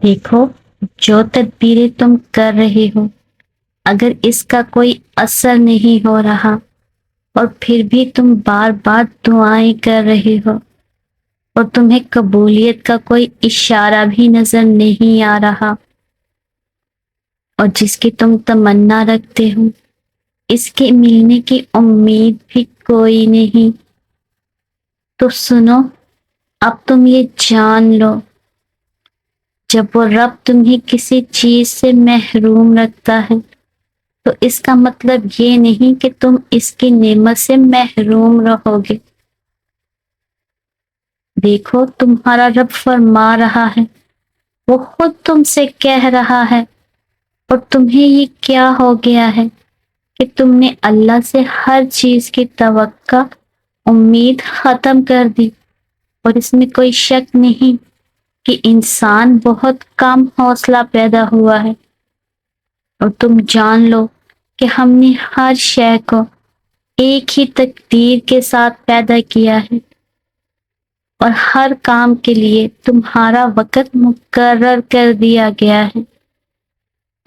دیکھو، جو تدبیریں تم کر رہے ہو، اگر اس کا کوئی اثر نہیں ہو رہا اور پھر بھی تم بار بار دعائیں کر رہے ہو اور تمہیں قبولیت کا کوئی اشارہ بھی نظر نہیں آ رہا، اور جس کی تم تمنا رکھتے ہو اس کے ملنے کی امید بھی کوئی نہیں، تو سنو، اب تم یہ جان لو، جب وہ رب تمہیں کسی چیز سے محروم رکھتا ہے تو اس کا مطلب یہ نہیں کہ تم اس کی نعمت سے محروم رہو گے۔ دیکھو، تمہارا رب فرما رہا ہے، وہ خود تم سے کہہ رہا ہے، اور تمہیں یہ کیا ہو گیا ہے کہ تم نے اللہ سے ہر چیز کی توقع امید ختم کر دی، اور اس میں کوئی شک نہیں کہ انسان بہت کم حوصلہ پیدا ہوا ہے۔ اور تم جان لو کہ ہم نے ہر شے کو ایک ہی تقدیر کے ساتھ پیدا کیا ہے، اور ہر کام کے لیے تمہارا وقت مقرر کر دیا گیا ہے۔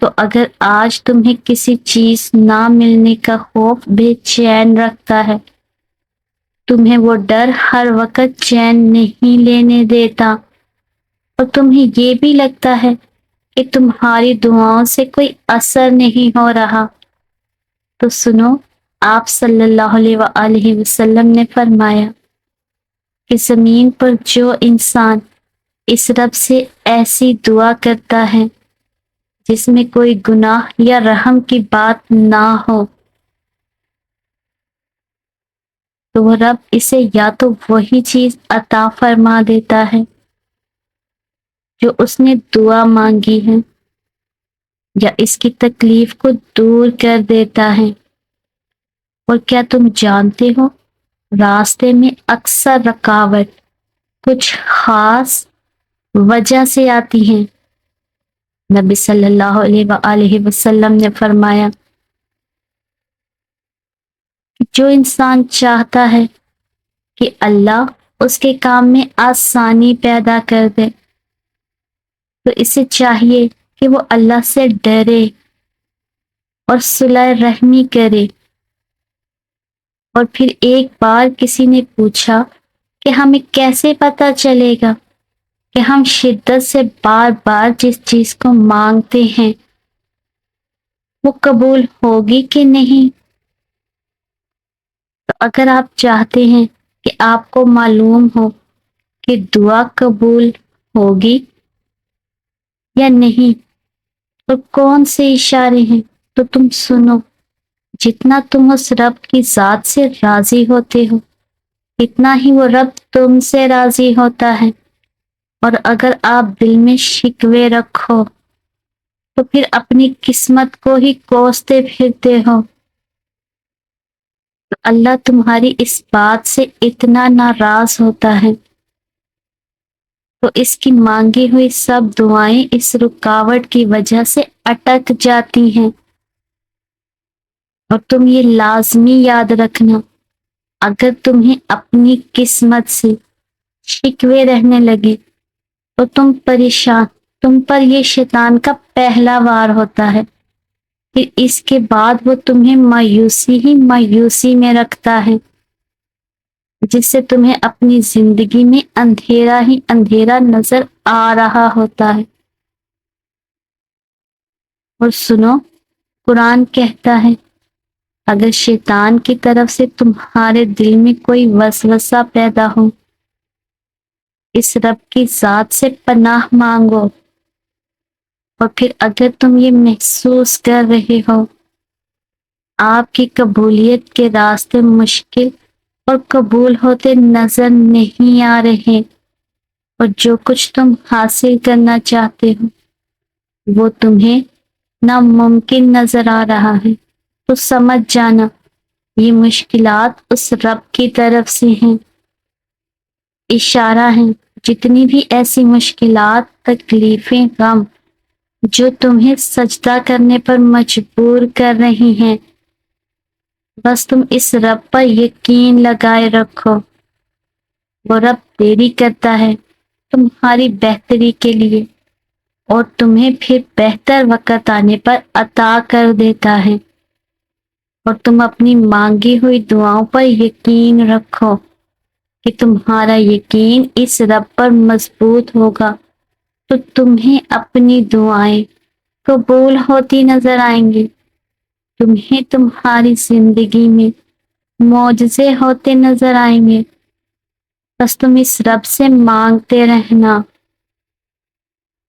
تو اگر آج تمہیں کسی چیز نہ ملنے کا خوف بے چین رکھتا ہے، تمہیں وہ ڈر ہر وقت چین نہیں لینے دیتا، اور تمہیں یہ بھی لگتا ہے کہ تمہاری دعاؤں سے کوئی اثر نہیں ہو رہا، تو سنو، آپ صلی اللہ علیہ وآلہ وسلم نے فرمایا کہ زمین پر جو انسان اس رب سے ایسی دعا کرتا ہے جس میں کوئی گناہ یا رحم کی بات نہ ہو، تو وہ رب اسے یا تو وہی چیز عطا فرما دیتا ہے جو اس نے دعا مانگی ہے، یا اس کی تکلیف کو دور کر دیتا ہے۔ اور کیا تم جانتے ہو، راستے میں اکثر رکاوٹ کچھ خاص وجہ سے آتی ہیں۔ نبی صلی اللہ علیہ وآلہ وسلم نے فرمایا کہ جو انسان چاہتا ہے کہ اللہ اس کے کام میں آسانی پیدا کر دے، تو اسے چاہیے کہ وہ اللہ سے ڈرے اور صلح رحمی کرے۔ اور پھر ایک بار کسی نے پوچھا کہ ہمیں کیسے پتہ چلے گا کہ ہم شدت سے بار بار جس چیز کو مانگتے ہیں وہ قبول ہوگی کہ نہیں؟ تو اگر آپ چاہتے ہیں کہ آپ کو معلوم ہو کہ دعا قبول ہوگی یا نہیں، تو کون سے اشارے ہیں، تو تم سنو، جتنا تم اس رب کی ذات سے راضی ہوتے ہو اتنا ہی وہ رب تم سے راضی ہوتا ہے، اور اگر آپ دل میں شکوے رکھو تو پھر اپنی قسمت کو ہی کوستے پھرتے ہو۔ تو اللہ تمہاری اس بات سے اتنا ناراض ہوتا ہے تو اس کی مانگی ہوئی سب دعائیں اس رکاوٹ کی وجہ سے اٹک جاتی ہیں۔ اور تم یہ لازمی یاد رکھنا، اگر تمہیں اپنی قسمت سے شکوے رہنے لگے تو تم پریشان، تم پر یہ شیطان کا پہلا وار ہوتا ہے، پھر اس کے بعد وہ تمہیں مایوسی ہی مایوسی میں رکھتا ہے، جس سے تمہیں اپنی زندگی میں اندھیرا ہی اندھیرا نظر آ رہا ہوتا ہے۔ اور سنو، قرآن کہتا ہے، اگر شیطان کی طرف سے تمہارے دل میں کوئی وسوسہ پیدا ہو، اس رب کی ذات سے پناہ مانگو، اور پھر اگر تم یہ محسوس کر رہے ہو آپ کی قبولیت کے راستے مشکل اور قبول ہوتے نظر نہیں آ رہے، اور جو کچھ تم حاصل کرنا چاہتے ہو وہ تمہیں ناممکن نظر آ رہا ہے، تو سمجھ جانا یہ مشکلات اس رب کی طرف سے ہیں، اشارہ ہیں۔ جتنی بھی ایسی مشکلات، تکلیفیں، غم جو تمہیں سجدہ کرنے پر مجبور کر رہی ہیں، بس تم اس رب پر یقین لگائے رکھو، وہ رب دیری کرتا ہے تمہاری بہتری کے لیے، اور تمہیں پھر بہتر وقت آنے پر عطا کر دیتا ہے۔ اور تم اپنی مانگی ہوئی دعاؤں پر یقین رکھو کہ تمہارا یقین اس رب پر مضبوط ہوگا تو تمہیں اپنی دعائیں قبول ہوتی نظر آئیں گی، تمہیں تمہاری زندگی میں معجزے ہوتے نظر آئیں گے۔ بس تم اس رب سے مانگتے رہنا،